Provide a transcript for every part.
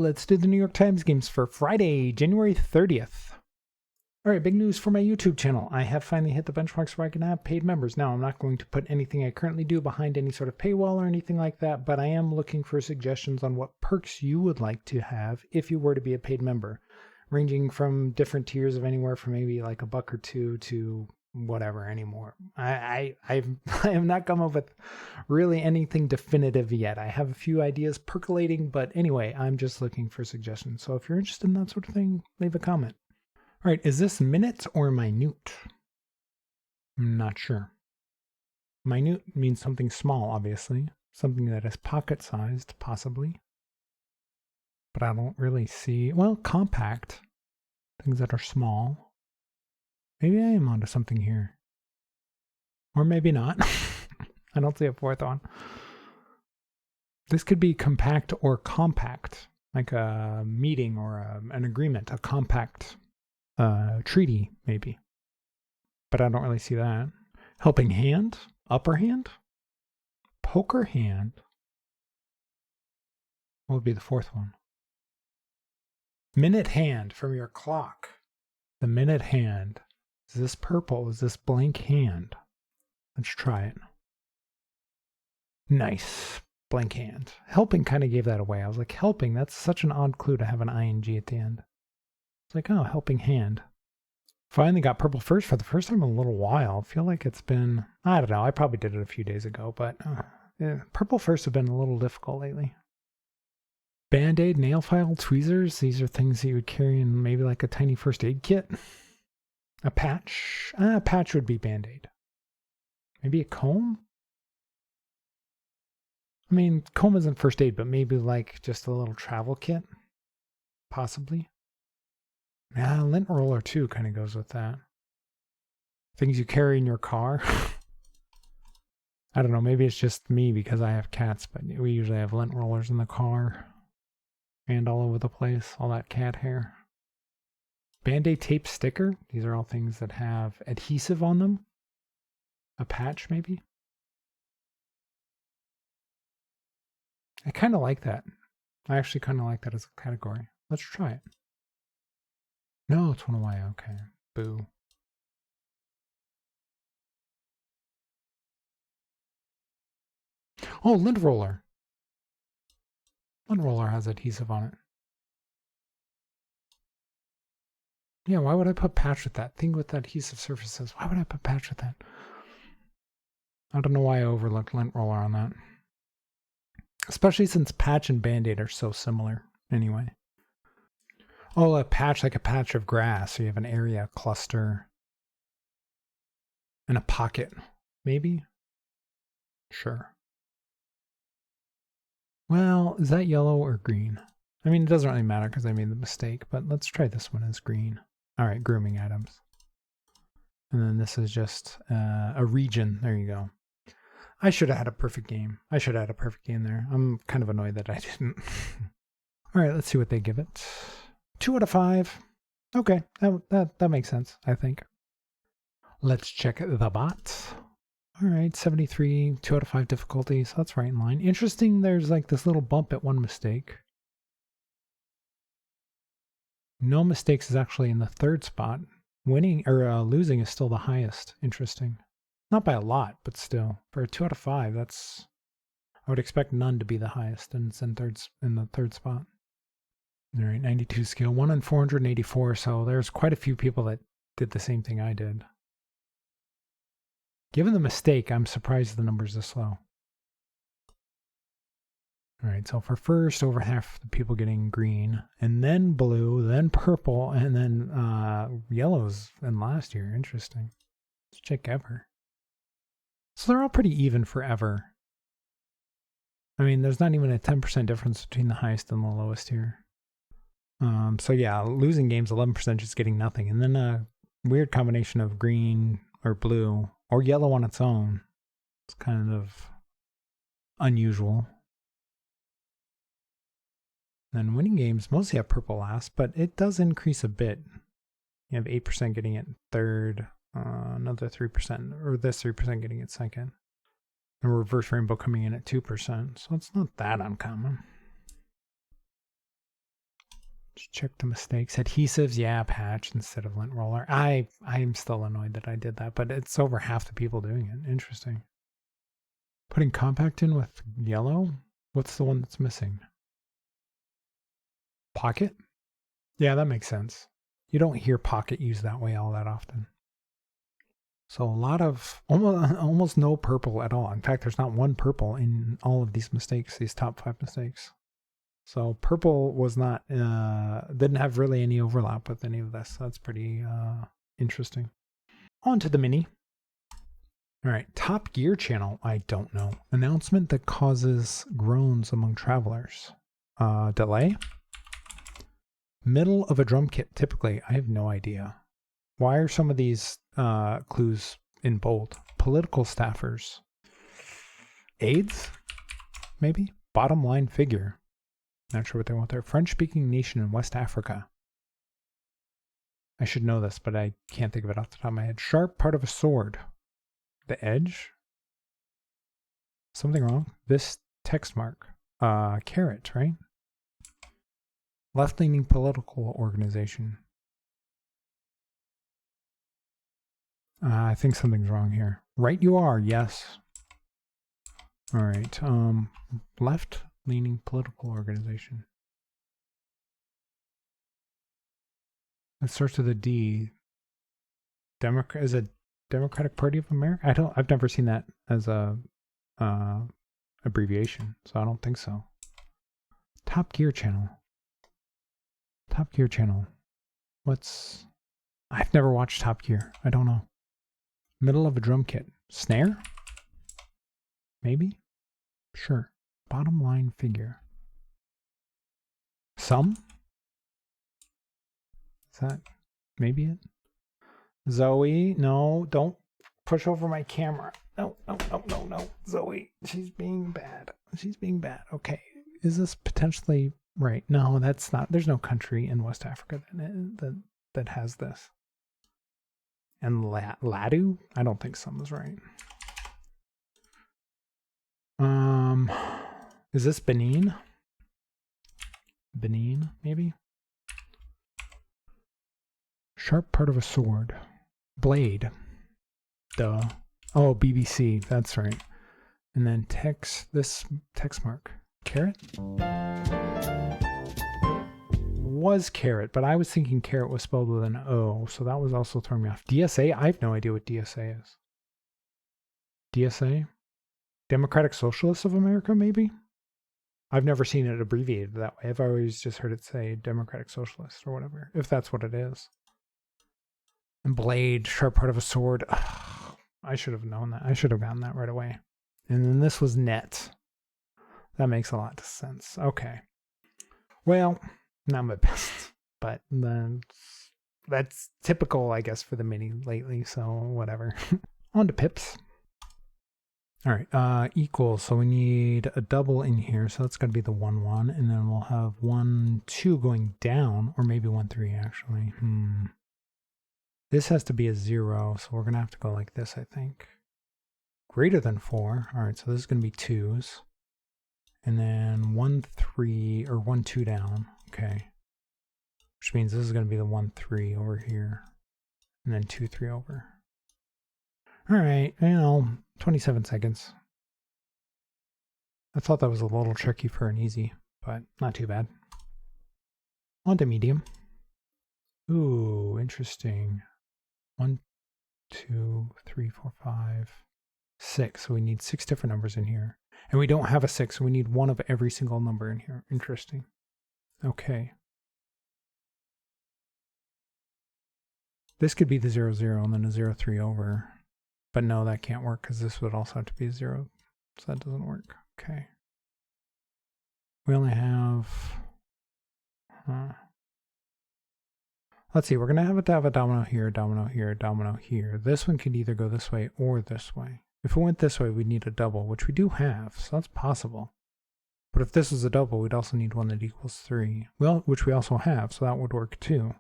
let's do the New York Times games for Friday, January 30th. All right, big news for my YouTube channel. I have finally hit the benchmarks where I can have paid members. Now, I'm not going to put anything I currently do behind any sort of paywall or anything like that, but I am looking for suggestions on what perks you would like to have if you were to be a paid member, ranging from different tiers of anywhere from maybe like $1 or $2 to whatever anymore. I have not come up with really anything definitive yet. I have a few ideas percolating, but anyway, I'm just looking for suggestions. So if you're interested in that sort of thing, leave a comment. All right, is this minute or minute? I'm not sure. Minute means something small, obviously. Something that is pocket-sized, possibly. But I don't really see... Well, compact. Things that are small. Maybe I am onto something here. Or maybe not. I don't see a fourth one. This could be compact or compact. Like a meeting or an agreement. A compact treaty, maybe. But I don't really see that. Helping hand? Upper hand? Poker hand? What would be the fourth one? Minute hand from your clock. The minute hand. Is this purple? Is this blank hand? Let's try it. Nice. Blank hand. Helping kind of gave that away. I was like, helping? That's such an odd clue to have an ing at the end. It's like, oh, helping hand. Finally got purple first for the first time in a little while. I feel like it's been, I don't know, I probably did it a few days ago, but yeah, purple first have been a little difficult lately. Band-Aid, nail file, tweezers. These are things that you would carry in maybe like a tiny first aid kit. A patch. A patch would be Band-Aid. Maybe a comb? I mean, comb isn't first aid, but maybe like just a little travel kit. Possibly. Yeah, lint roller too kind of goes with that. Things you carry in your car. I don't know, maybe it's just me because I have cats, but we usually have lint rollers in the car. And all over the place, all that cat hair. Band-Aid tape sticker. These are all things that have adhesive on them. A patch, maybe. I kind of like that. I actually kind of like that as a category. Let's try it. No, it's one away. Okay. Boo. Oh, lint roller. Lint roller has adhesive on it. Yeah, why would I put patch with that? Thing with adhesive surfaces. Why would I put patch with that? I don't know why I overlooked lint roller on that. Especially since patch and Band-Aid are so similar anyway. Oh, a patch like a patch of grass. So you have an area, cluster, and a pocket. Maybe? Sure. Well, is that yellow or green? I mean, it doesn't really matter because I made the mistake, but let's try this one as green. All right, grooming items. And then this is just a region. There you go. I should have had a perfect game. I should have had a perfect game there. I'm kind of annoyed that I didn't. All right, let's see what they give it. 2 out of 5. Okay, that makes sense, I think. Let's check the bot. All right, 73, 2 out of 5 difficulty, so that's right in line. Interesting, there's like this little bump at one mistake. No mistakes is actually in the 3rd spot. Winning or losing is still the highest. Interesting. Not by a lot, but still. For a 2 out of 5, that's... I would expect none to be the highest, and it's in the 3rd spot. All right, 92 skill, 1 in 484, so there's quite a few people that did the same thing I did. Given the mistake, I'm surprised the number's this low. All right, so for first, over half the people getting green, and then blue, then purple, and then yellows in last year. Interesting. Let's check ever. So they're all pretty even for ever. I mean, there's not even a 10% difference between the highest and the lowest here. So yeah, losing games, 11% just getting nothing. And then a weird combination of green or blue or yellow on its own. It's kind of unusual. And winning games mostly have purple last, but it does increase a bit. You have 8% getting it 3rd, another 3%, or this 3% getting it 2nd. And reverse rainbow coming in at 2%, so it's not that uncommon. Check the mistakes. Adhesives, yeah, patch instead of lint roller. I'm still annoyed that I did that, but it's over half the people doing it. Interesting. Putting compact in with yellow? What's the one that's missing? Pocket? Yeah, that makes sense. You don't hear pocket used that way all that often. So a lot of, almost no purple at all. In fact, there's not one purple in all of these mistakes, these top 5 mistakes. So purple was not, didn't have really any overlap with any of this. That's pretty interesting. On to the mini. All right, Top Gear channel, I don't know. Announcement that causes groans among travelers. Delay. Middle of a drum kit, typically. I have no idea. Why are some of these clues in bold? Political staffers. AIDS, maybe? Bottom line figure. Not sure what they want there. French-speaking nation in West Africa. I should know this, but I can't think of it off the top of my head. Sharp part of a sword. The edge? Something wrong? This text mark. Carrot, right? Left-leaning political organization. I think something's wrong here. Right you are, yes. All right. Left-leaning political organization. It starts with a D. Is it Democratic Party of America? I've never seen that as a abbreviation, so I don't think so. Top Gear channel. Top Gear channel. I've never watched Top Gear. I don't know. Middle of a drum kit. Snare? Maybe? Sure. Bottom line figure. Some? Is that maybe it? Zoe, no, don't push over my camera. No. Zoe, she's being bad. She's being bad. Okay. Is this potentially right? No, that's not. There's no country in West Africa that has this. And Ladu? I don't think some is right. Is this Benin? Benin, maybe? Sharp part of a sword. Blade. Duh. Oh, BBC. That's right. And then this text mark. Carrot? Was carrot, but I was thinking carrot was spelled with an O, so that was also throwing me off. DSA? I have no idea what DSA is. DSA? Democratic Socialists of America, maybe? I've never seen it abbreviated that way. I've always just heard it say Democratic Socialist or whatever, if that's what it is. And blade, sharp part of a sword. Ugh, I should have known that. I should have gotten that right away. And then this was net. That makes a lot of sense. Okay. Well, not my best, but then that's typical, I guess, for the mini lately, so whatever. On to pips. All right, equals, so we need a double in here, so that's going to be the 1, 1, and then we'll have 1, 2 going down, or maybe 1, 3, actually. This has to be a 0, so we're going to have to go like this, I think. Greater than 4. All right, so this is going to be 2s. And then 1, 3, or 1, 2 down. Okay. Which means this is going to be the 1, 3 over here. And then 2, 3 over. All right, 27 seconds. I thought that was a little tricky for an easy, but not too bad. On to medium. Ooh, interesting. 1, 2, 3, 4, 5, 6. So we need 6 different numbers in here. And we don't have a 6, so we need one of every single number in here. Interesting. Okay. This could be the 0, 0 and then a 0, 3 over. But no, that can't work because this would also have to be a 0. So that doesn't work. Okay. We only have... Let's see, we're going to have a domino here, domino here, domino here. This one could either go this way or this way. If it went this way, we'd need a double, which we do have, so that's possible. But if this is a double, we'd also need one that equals 3. Well, which we also have, so that would work too.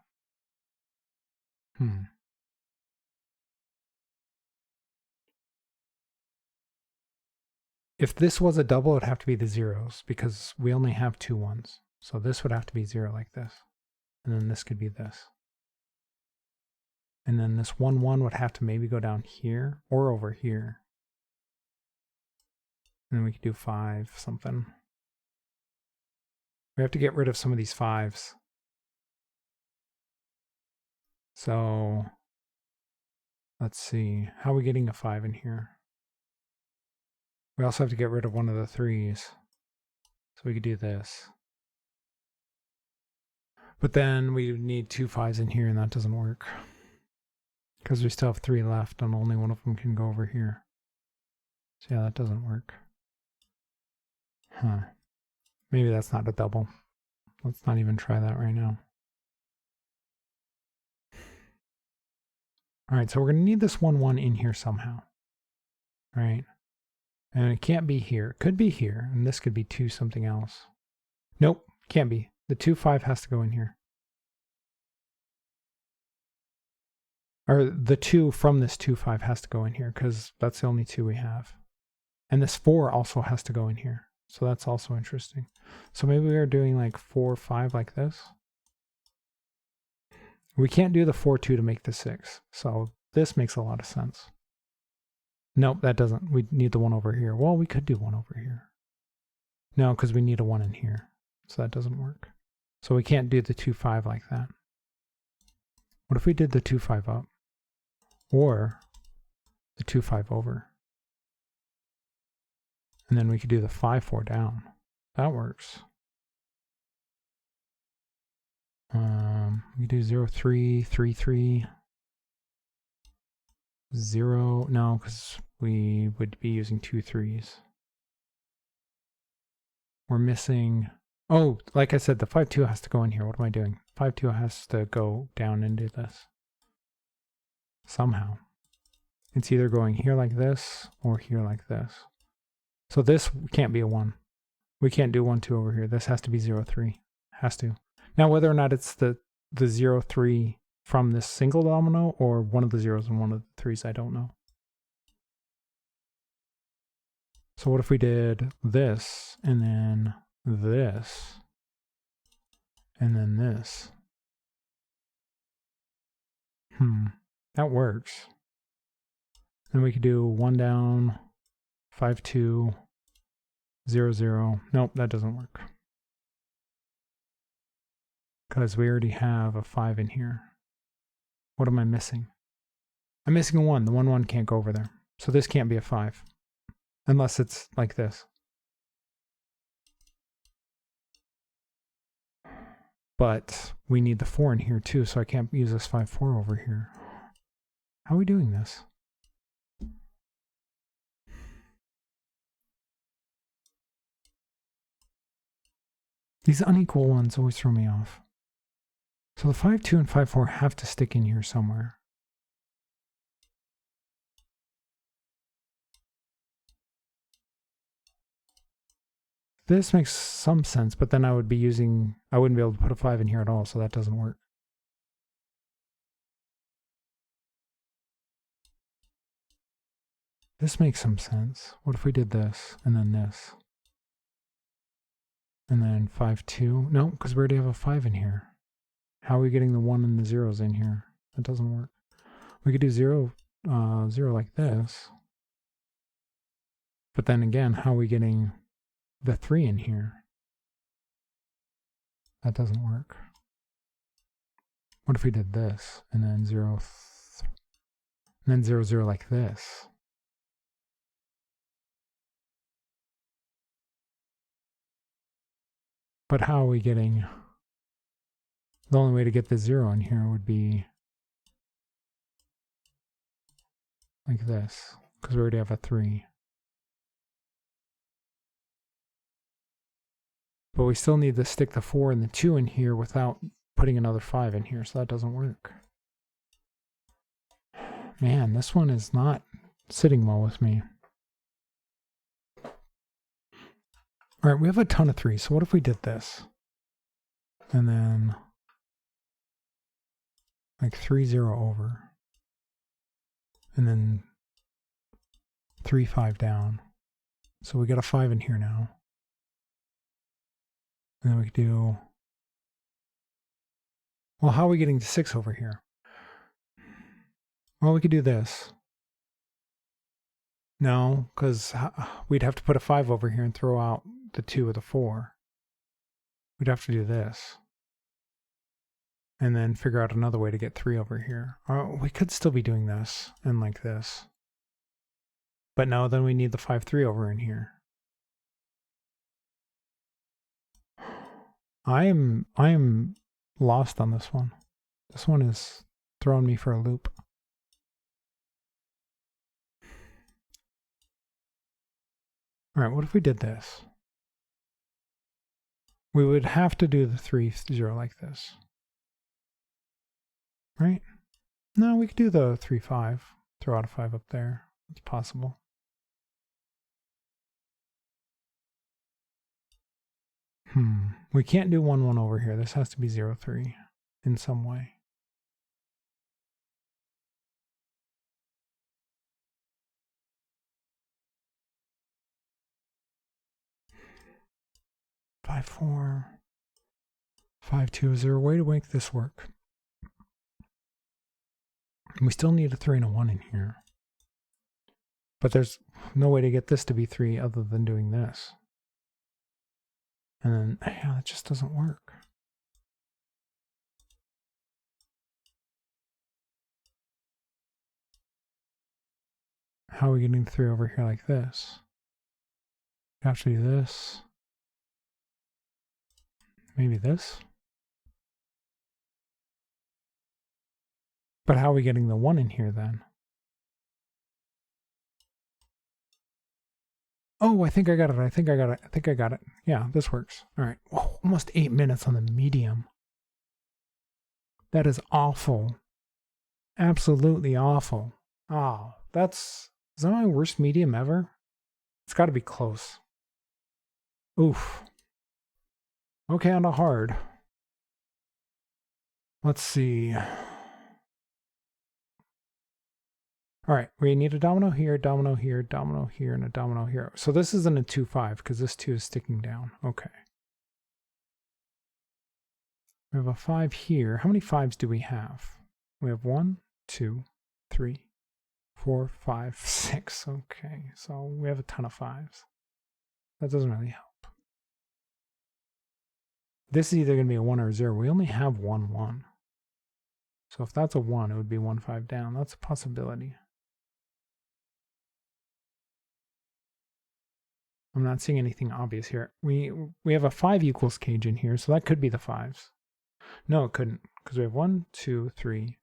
If this was a double, it'd have to be the zeros, because we only have 2 1s. So this would have to be 0 like this. And then this could be this. And then this 1, 1 would have to maybe go down here or over here. And then we could do 5 something. We have to get rid of some of these 5s. So let's see. How are we getting a 5 in here? We also have to get rid of one of the 3s. So we could do this. But then we need 2 5s in here, and that doesn't work. Because we still have 3 left, and only one of them can go over here. So yeah, that doesn't work. Huh. Maybe that's not a double. Let's not even try that right now. All right, so we're going to need this 1, 1 in here somehow. All right. And it can't be here. It could be here, and this could be 2 something else. Nope, can't be. The 2 5 has to go in here. Or the 2 from this 2 5 has to go in here, because that's the only 2 we have. And this 4 also has to go in here. So that's also interesting. So maybe we are doing like 4 5 like this. We can't do the 4 2 to make the 6. So this makes a lot of sense. Nope, that doesn't. We need the 1 over here. Well, we could do 1 over here. No, because we need a 1 in here. So that doesn't work. So we can't do the 2 5 like that. What if we did the 2 5 up? Or the 2 5 over? And then we could do the 5 4 down. That works. We do 0 3 3 3 0. No, because we would be using 2 3s. We're missing. Oh, like I said, the 5 2 has to go in here. What am I doing? 5 2 has to go down into this. Somehow. It's either going here like this or here like this. So this can't be a 1. We can't do 1 2 over here. This has to be 0 3. Has to. Now whether or not it's the 0 3 from this single domino or one of the 0s and one of the 3s, I don't know. So what if we did this and then this and then this? That works. Then we could do 1 down, 5 2, 0 0. Nope, that doesn't work. Because we already have a 5 in here. What am I missing? I'm missing a 1. The 1 1 can't go over there. So this can't be a 5. Unless it's like this. But we need the 4 in here too, so I can't use this 5 4 over here. How are we doing this? These unequal ones always throw me off. So the 5 2 and 5 4 have to stick in here somewhere. This makes some sense, but then I wouldn't be able to put a 5 in here at all, so that doesn't work. This makes some sense. What if we did this, and then this? And then 5 2? No, because we already have a 5 in here. How are we getting the 1 and the 0s in here? That doesn't work. We could do 0, 0 like this. But then again, how are we getting the 3 in here? That doesn't work. What if we did this and then 0, and then 0 0 like this? But how are we getting? The only way to get the 0 in here would be like this, because we already have a 3. But we still need to stick the 4 and the 2 in here without putting another 5 in here, so that doesn't work. Man, this one is not sitting well with me. All right, we have a ton of 3s, so what if we did this? And then like 3 0 over. And then 3 5 down. So we got a 5 in here now. And then we could do Well, how are we getting to 6 over here? Well, we could do this. No, because we'd have to put a 5 over here and throw out the 2 or the 4. We'd have to do this. And then figure out another way to get 3 over here. Or we could still be doing this and like this. But no, then we need the 5-3 over in here. I am lost on this one. This one is throwing me for a loop. All right, what if we did this? We would have to do the 3-0 like this. Right? No, we could do the 3-5. Throw out a 5 up there. It's possible. We can't do 1-1 over here. This has to be 0-3 in some way. Five, 4, 5-2. Is there a way to make this work? We still need a 3 and a 1 in here. But there's no way to get this to be 3 other than doing this. And then, yeah, that just doesn't work. How are we getting 3 over here like this? We have to do this. Maybe this? But how are we getting the 1 in here then? Oh, I think I got it. I think I got it. Yeah, this works. All right. Whoa, almost 8 minutes on the medium. That is awful. Absolutely awful. Oh, is that my worst medium ever? It's got to be close. Oof. Okay, on to hard. Let's see. All right, we need a domino here, domino here, domino here, and a domino here. So this isn't a 2-5 because this 2 is sticking down. Okay. We have a 5 here. How many 5s do we have? We have 1, 2, 3, 4, 5, 6. Okay, so we have a ton of 5s. That doesn't really help. This is either going to be a 1 or a 0. We only have 1, 1. So if that's a 1, it would be 1, 5 down. That's a possibility. I'm not seeing anything obvious here. We have a 5 equals cage in here, so that could be the 5s. No, it couldn't, because we have 1, 2, 3,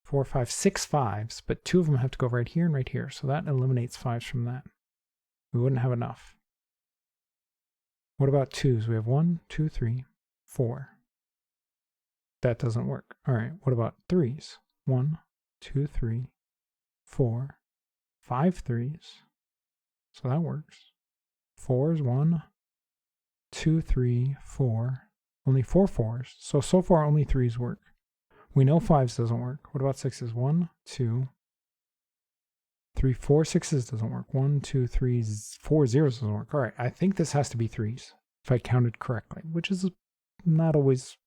4, 5, 6 5s, but 2 of them have to go right here and right here, so that eliminates 5s from that. We wouldn't have enough. What about 2s? We have 1, 2, 3, 4. That doesn't work. All right, what about 3s? 1, 2, 3, 4, 5 3s. So that works. 4s, 1, 2, 3, 4. Only 4 4s. So far only 3s work. We know 5s doesn't work. What about 6s? 1, 2, 3, 4 6s doesn't work. 1, 2, 3, 4 0s doesn't work. All right, I think this has to be 3s, if I counted correctly, which is not always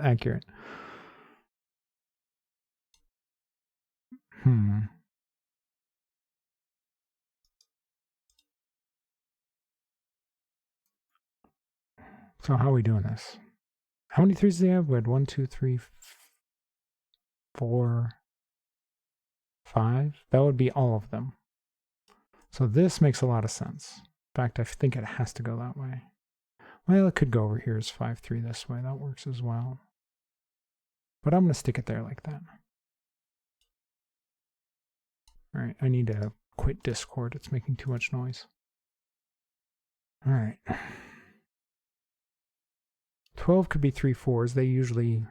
accurate. So how are we doing this? How many 3s do they have? We had 1, 2, 3, 4, 5. That would be all of them. So this makes a lot of sense. In fact, I think it has to go that way. Well, it could go over here as 5, 3 this way. That works as well. But I'm going to stick it there like that. All right, I need to quit Discord. It's making too much noise. All right. 12 could be 3 4s. They usually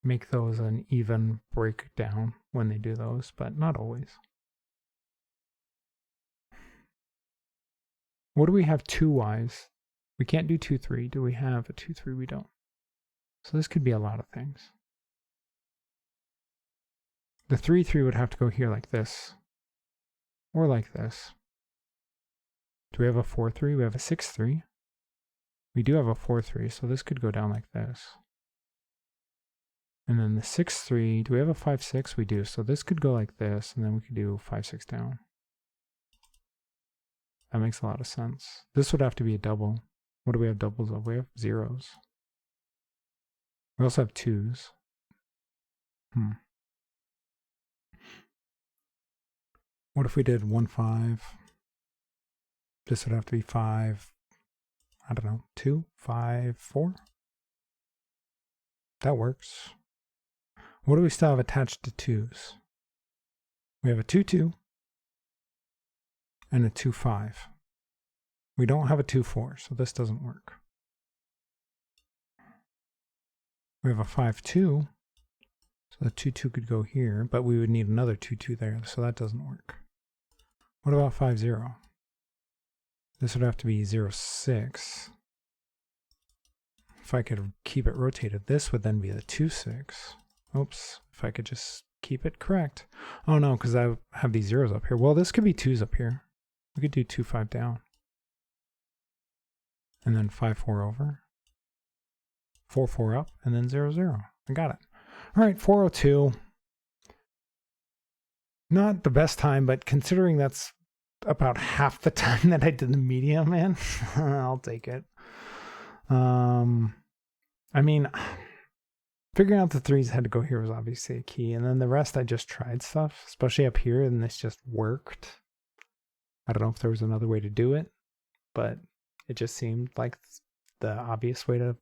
make those an even breakdown when they do those, but not always. What do we have 2-wise? We can't do 2 3. Do we have a 2 3? We don't. So this could be a lot of things. The 3 3 would have to go here like this, or like this. Do we have a 4 3? We have a 6 3. We do have a 4 3, so this could go down like this. And then the 6-3, do we have a 5-6? We do. So this could go like this, and then we could do 5-6 down. That makes a lot of sense. This would have to be a double. What do we have doubles of? We have zeros. We also have 2s. What if we did 1-5? This would have to be 5, I don't know, 2, 5, 4? That works. What do we still have attached to 2s? We have a 2-2 and a 2-5. We don't have a 2-4, so this doesn't work. We have a 5-2, so the 2-2 could go here, but we would need another 2-2 there, so that doesn't work. What about 5-0? This would have to be 0-6. If I could keep it rotated, this would then be the 2-6. Oops, if I could just keep it correct. Oh no, because I have these zeros up here. Well, this could be 2s up here. We could do 2-5 down. And then 5-4 over. 4-4 up, and then 0-0. I got it. All right, 402. Not the best time, but considering that's about half the time that I did the medium, man, I'll take it. I mean, figuring out the 3s had to go here was obviously a key, and then the rest I just tried stuff, especially up here, and this just worked. I don't know if there was another way to do it, but it just seemed like the obvious way to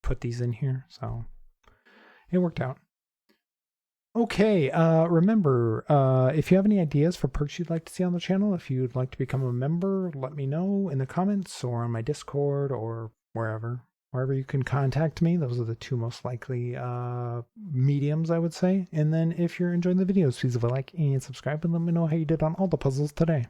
put these in here, so it worked out. Okay, remember, if you have any ideas for perks you'd like to see on the channel, if you'd like to become a member, let me know in the comments or on my Discord or wherever you can contact me. Those are the two most likely mediums, I would say. And then if you're enjoying the videos, please leave a like and subscribe and let me know how you did on all the puzzles today.